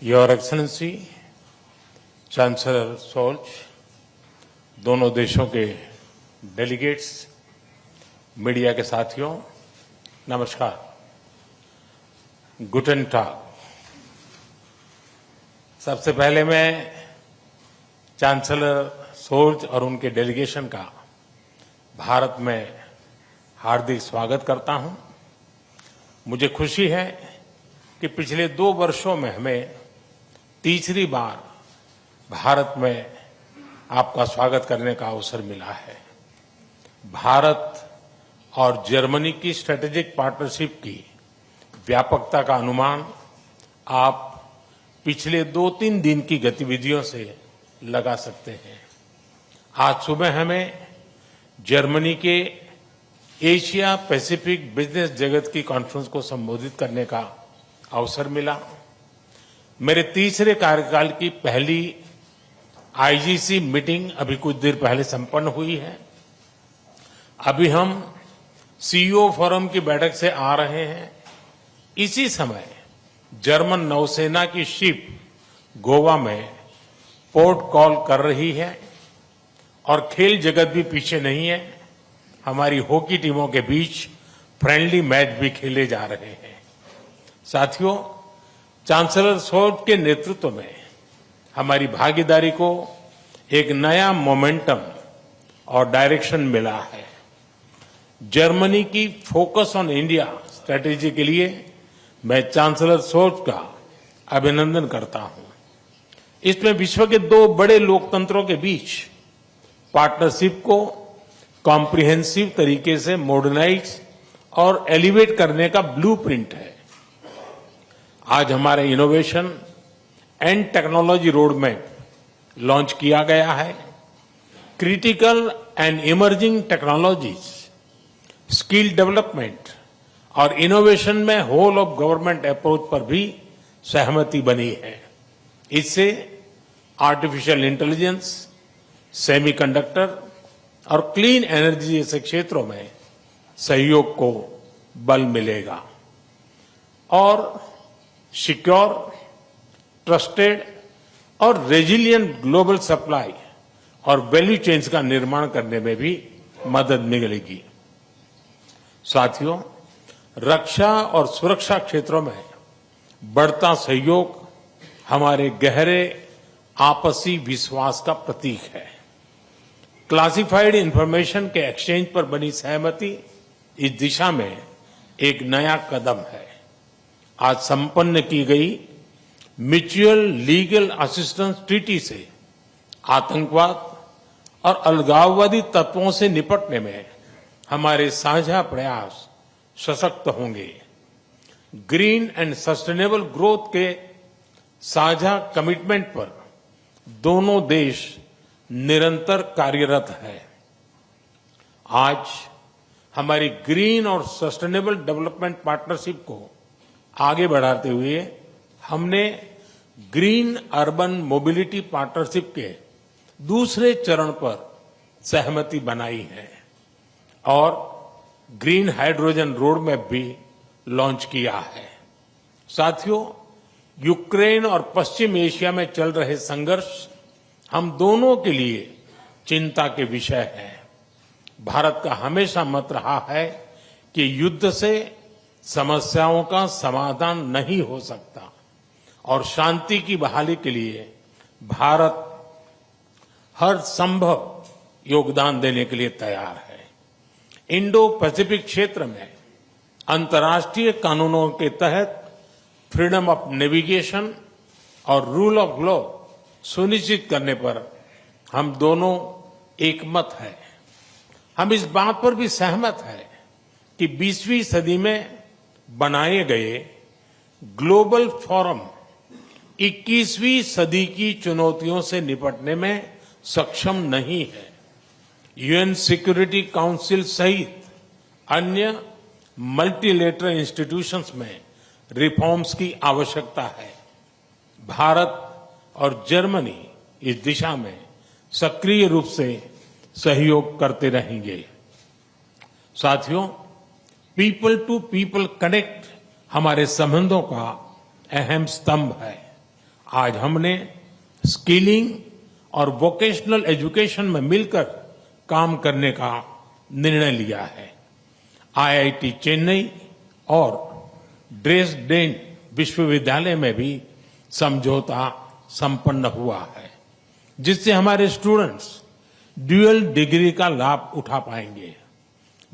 Your excellency, chancellor Scholz, दोनों देशों के डेलीगेट्स, मीडिया के साथियों, नमस्कार। गुटेन टाग। सबसे पहले मैं चांसलर सोल्ज और उनके डेलीगेशन का भारत में हार्दिक स्वागत करता हूं। मुझे खुशी है कि पिछले 2 वर्षों में हमें तीसरी बार भारत में आपका स्वागत करने का अवसर मिला है। भारत और जर्मनी की स्ट्रेटेजिक पार्टनरशिप की व्यापकता का अनुमान आप पिछले 2-3 दिन की गतिविधियों से लगा सकते हैं। आज सुबह हमें जर्मनी के एशिया पैसिफिक बिजनेस जगत की कॉन्फ्रेंस को संबोधित करने का अवसर मिला। मेरे तीसरे कार्यकाल की पहली आईजीसी मीटिंग अभी कुछ देर पहले संपन्न हुई है। अभी हम सीईओ फोरम की बैठक से आ रहे हैं। इसी समय जर्मन नौसेना की शिप गोवा में पोर्ट कॉल कर रही है और खेल जगत भी पीछे नहीं है। हमारी हॉकी टीमों के बीच फ्रेंडली मैच भी खेले जा रहे हैं। साथियों, चांसलर सोल्ज के नेतृत्व में हमारी भागीदारी को एक नया मोमेंटम और डायरेक्शन मिला है। जर्मनी की फोकस ऑन इंडिया स्ट्रैटेजी के लिए मैं चांसलर सोल्ज का अभिनंदन करता हूं। इसमें विश्व के 2 बड़े लोकतंत्रों के बीच पार्टनरशिप को कॉम्प्रिहेंसिव तरीके से मॉडर्नाइज और एलिवेट करने का ब्लूप्रिंट है। आज हमारे innovation and technology road map launch किया गया है। Critical and emerging technologies, skill development और इनोवेशन में होल ऑफ गवर्नमेंट अप्रोच पर भी सहमति बनी है। इससे आर्टिफिशियल इंटेलिजेंस, सेमीकंडक्टर और क्लीन एनर्जी जैसे क्षेत्रों में सहयोग को बल मिलेगा और सिक्योर, ट्रस्टेड और रेजिलिएंट ग्लोबल सप्लाई और वैल्यू चेन्स का निर्माण करने में भी मदद मिलेगी। साथियों, रक्षा और सुरक्षा क्षेत्रों में बढ़ता सहयोग हमारे गहरे आपसी विश्वास का प्रतीक है। क्लासिफाइड इंफॉर्मेशन के एक्सचेंज पर बनी सहमति इस दिशा में एक नया कदम है। आज संपन्न की गई म्यूचुअल लीगल असिस्टेंस ट्रीटी से आतंकवाद और अलगाववादी तत्वों से निपटने में हमारे साझा प्रयास सशक्त होंगे। ग्रीन एंड सस्टेनेबल ग्रोथ के साझा कमिटमेंट पर दोनों देश निरंतर कार्यरत है। आज हमारी ग्रीन और सस्टेनेबल डेवलपमेंट पार्टनरशिप को आगे बढ़ाते हुए हमने ग्रीन अर्बन मोबिलिटी पार्टनरशिप के दूसरे चरण पर सहमति बनाई है और ग्रीन हाइड्रोजन रोड मैप भी लॉन्च किया है। साथियों, यूक्रेन और पश्चिम एशिया में चल रहे संघर्ष हम दोनों के लिए चिंता के विषय है। भारत का हमेशा मत रहा है कि युद्ध से समस्याओं का समाधान नहीं हो सकता और शांति की बहाली के लिए भारत हर संभव योगदान देने के लिए तैयार है। इंडो पैसिफिक क्षेत्र में अंतर्राष्ट्रीय कानूनों के तहत फ्रीडम ऑफ नेविगेशन और रूल ऑफ लॉ सुनिश्चित करने पर हम दोनों एकमत हैं। हम इस बात पर भी सहमत हैं कि 20वीं सदी में बनाए गए ग्लोबल फोरम 21वीं सदी की चुनौतियों से निपटने में सक्षम नहीं है। यूएन सिक्योरिटी काउंसिल सहित अन्य मल्टीलेटरल इंस्टीट्यूशंस में रिफॉर्म्स की आवश्यकता है। भारत और जर्मनी इस दिशा में सक्रिय रूप से सहयोग करते रहेंगे। साथियों, पीपल टू पीपल कनेक्ट हमारे संबंधों का अहम स्तंभ है। आज हमने स्किलिंग और वोकेशनल एजुकेशन में मिलकर काम करने का निर्णय लिया है। आईआईटी चेन्नई और ड्रेसडेन विश्वविद्यालय में भी समझौता संपन्न हुआ है, जिससे हमारे स्टूडेंट्स ड्यूअल डिग्री का लाभ उठा पाएंगे।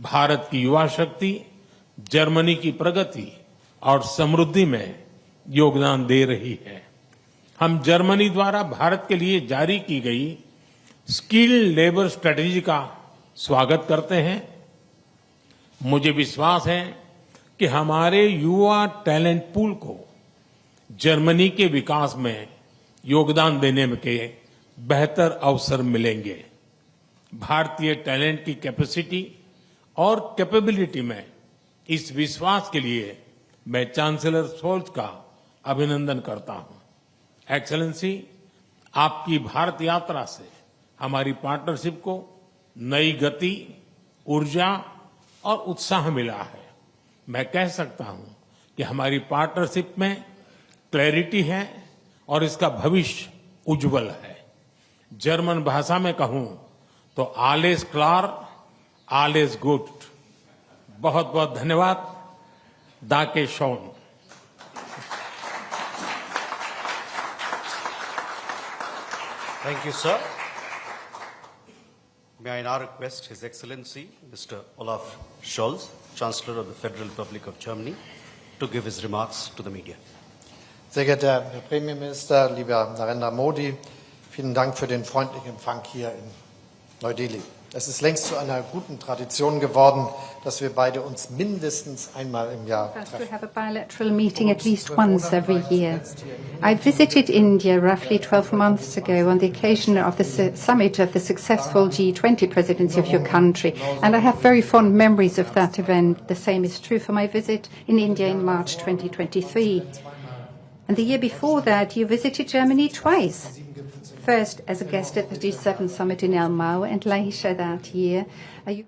भारत की युवा शक्ति जर्मनी की प्रगति और समृद्धि में योगदान दे रही है। हम जर्मनी द्वारा भारत के लिए जारी की गई स्किल्ड लेबर स्ट्रेटेजी का स्वागत करते हैं। मुझे विश्वास है कि हमारे युवा टैलेंट पूल को जर्मनी के विकास में योगदान देने के बेहतर अवसर मिलेंगे। भारतीय टैलेंट की कैपेसिटी और कैपेबिलिटी में इस विश्वास के लिए मैं चांसलर शोल्ज का अभिनंदन करता हूं। एक्सेलेंसी, आपकी भारत यात्रा से हमारी पार्टनरशिप को नई गति, ऊर्जा और उत्साह मिला है। मैं कह सकता हूं कि हमारी पार्टनरशिप में क्लैरिटी है और इसका भविष्य उज्जवल है। जर्मन भाषा में कहूं तो आलेस क्लार, आलेस गुड। बहुत बहुत धन्यवाद। दाके Shawn. Thank you, sir. May I now request His Excellency, Mr. Olaf Scholz, Chancellor of the Federal Republic of Germany, to give his remarks to the media. Sehr geehrter Herr Premierminister, lieber Narendra Modi, vielen Dank für den freundlichen Empfang hier in Neu-Delhi. Es ist längst zu einer guten Tradition geworden, dass wir beide uns mindestens einmal im Jahr treffen. We have a bilateral meeting at least once every year. I visited India roughly 12 months ago on the occasion of the summit of the successful G20 presidency of your country, and I have very fond memories of that event. The same is true for my visit in India in March 2023. And the year before that, you visited Germany twice. First as a guest at the G7 summit in Elmau, and later that year,